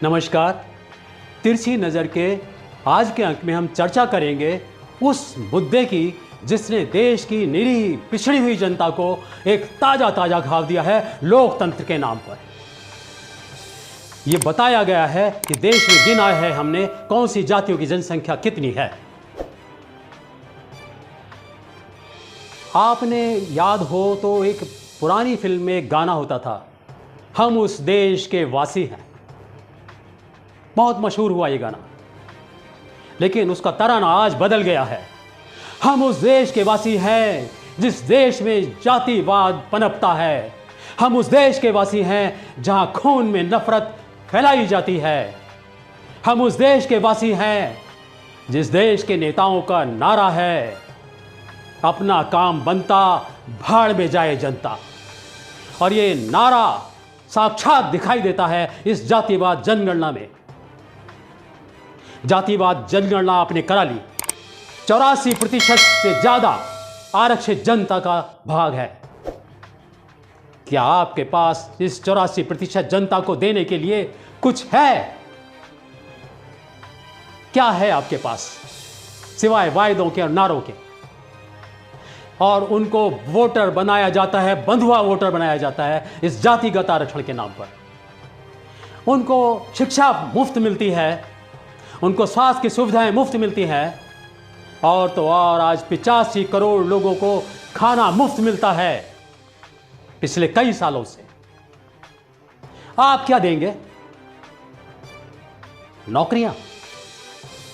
नमस्कार। तिरछी नज़र के आज के अंक में हम चर्चा करेंगे उस मुद्दे की जिसने देश की निरीह पिछड़ी हुई जनता को एक ताज़ा घाव दिया है लोकतंत्र के नाम पर। यह बताया गया है कि देश में गिना है हमने कौन सी जातियों की जनसंख्या कितनी है। आपने याद हो तो एक पुरानी फिल्म में एक गाना होता था, हम उस देश के वासी हैं। बहुत मशहूर हुआ ये गाना, लेकिन उसका तराना आज बदल गया है। हम उस देश के वासी हैं जिस देश में जातिवाद पनपता है। हम उस देश के वासी हैं जहां खून में नफरत फैलाई जाती है। हम उस देश के वासी हैं जिस देश के नेताओं का नारा है, अपना काम बनता भाड़ में जाए जनता। और ये नारा साक्षात दिखाई देता है इस जातिवाद जनगणना में। जातिवाद जनगणना आपने करा ली, 84% से ज्यादा आरक्षित जनता का भाग है। क्या आपके पास इस 84% जनता को देने के लिए कुछ है? क्या है आपके पास सिवाय वायदों के और नारों के? और उनको वोटर बनाया जाता है, बंधुआ वोटर बनाया जाता है इस जातिगत आरक्षण के नाम पर। उनको शिक्षा मुफ्त मिलती है, उनको स्वास्थ्य की सुविधाएं मुफ्त मिलती हैं, और तो और आज 85 करोड़ लोगों को खाना मुफ्त मिलता है पिछले कई सालों से। आप क्या देंगे? नौकरियां।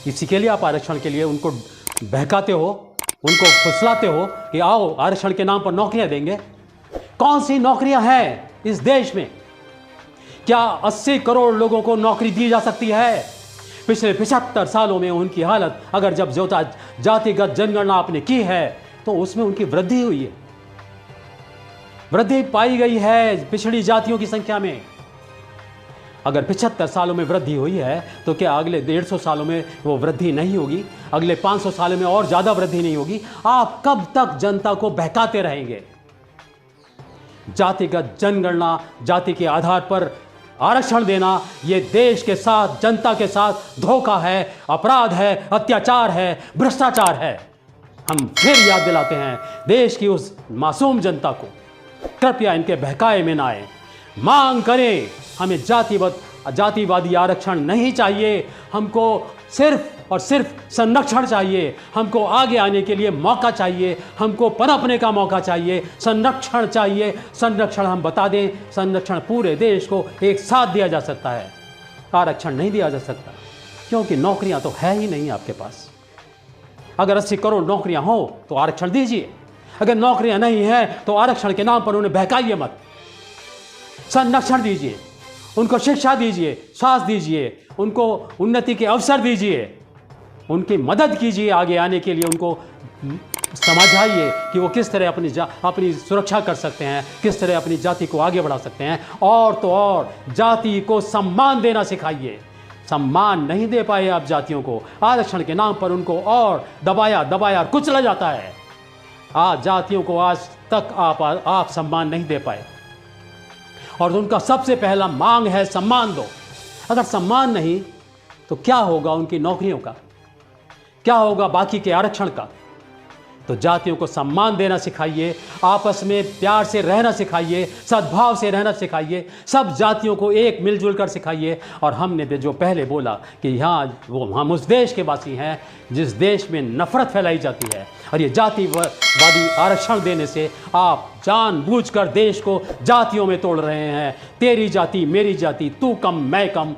इसी के लिए आप आरक्षण के लिए उनको बहकाते हो, उनको फुसलाते हो कि आओ आरक्षण के नाम पर नौकरियां देंगे। कौन सी नौकरियां हैं इस देश में? क्या 80 करोड़ लोगों को नौकरी दी जा सकती है? पिछले 75 सालों में उनकी हालत, अगर जब जातिगत जनगणना आपने की है तो उसमें उनकी वृद्धि हुई है, वृद्धि पाई गई है पिछड़ी जातियों की संख्या में। अगर 75 सालों में वृद्धि हुई है तो क्या अगले 150 सालों में वो वृद्धि नहीं होगी? अगले 500 सालों में और ज्यादा वृद्धि नहीं होगी? आप कब तक जनता को बहकाते रहेंगे? जातिगत जनगणना, जाति के आधार पर आरक्षण देना, यह देश के साथ, जनता के साथ धोखा है, अपराध है, अत्याचार है, भ्रष्टाचार है। हम फिर याद दिलाते हैं देश की उस मासूम जनता को, कृपया इनके बहकाए में ना आए। मांग करें, हमें जातिवादी आरक्षण नहीं चाहिए, हमको सिर्फ और सिर्फ संरक्षण चाहिए। हमको आगे आने के लिए मौका चाहिए, हमको पनपने का मौका चाहिए, संरक्षण चाहिए। संरक्षण हम बता दें, संरक्षण पूरे देश को एक साथ दिया जा सकता है, आरक्षण नहीं दिया जा सकता, क्योंकि नौकरियां तो है ही नहीं आपके पास। अगर 80 करोड़ नौकरियां हो तो आरक्षण दीजिए, अगर नौकरियां नहीं हैं तो आरक्षण के नाम पर उन्हें बहकाइए मत। संरक्षण दीजिए, उनको शिक्षा दीजिए, स्वास्थ्य दीजिए, उनको उन्नति के अवसर दीजिए, उनकी मदद कीजिए आगे आने के लिए। उनको समझाइए कि वो किस तरह अपनी सुरक्षा कर सकते हैं, किस तरह अपनी जाति को आगे बढ़ा सकते हैं। और तो और जाति को सम्मान देना सिखाइए। सम्मान नहीं दे पाए आप जातियों को, आरक्षण के नाम पर उनको और दबाया कुचला जाता है। आज जातियों को आज तक आप सम्मान नहीं दे पाए, और उनका सबसे पहला मांग है सम्मान दो। अगर सम्मान नहीं तो क्या होगा उनकी नौकरियों का, क्या होगा बाकी के आरक्षण का? तो जातियों को सम्मान देना सिखाइए, आपस में प्यार से रहना सिखाइए, सद्भाव से रहना सिखाइए, सब जातियों को एक मिलजुल कर सिखाइए। और हमने जो पहले बोला कि हम उस देश के वासी हैं जिस देश में नफरत फैलाई जाती है, और ये जातिवादी आरक्षण देने से आप जानबूझकर देश को जातियों में तोड़ रहे हैं। तेरी जाति मेरी जाति, तू कम मैं कम,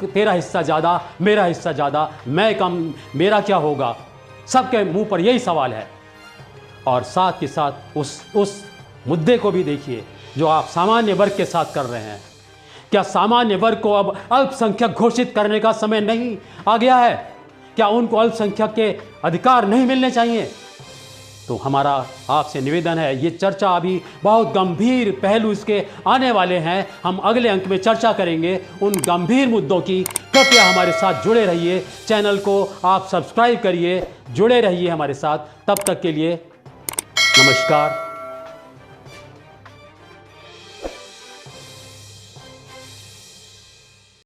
तेरा हिस्सा ज़्यादा मेरा हिस्सा ज़्यादा, मैं कम मेरा क्या होगा? सबके मुंह पर यही सवाल है। और साथ के साथ उस मुद्दे को भी देखिए जो आप सामान्य वर्ग के साथ कर रहे हैं। क्या सामान्य वर्ग को अब अल्पसंख्यक घोषित करने का समय नहीं आ गया है? क्या उनको अल्पसंख्यक के अधिकार नहीं मिलने चाहिए? तो हमारा आपसे निवेदन है, ये चर्चा अभी बहुत गंभीर पहलू इसके आने वाले हैं, हम अगले अंक में चर्चा करेंगे उन गंभीर मुद्दों की। कृपया हमारे साथ जुड़े रहिए, चैनल को आप सब्सक्राइब करिए, जुड़े रहिए हमारे साथ। तब तक के लिए नमस्कार।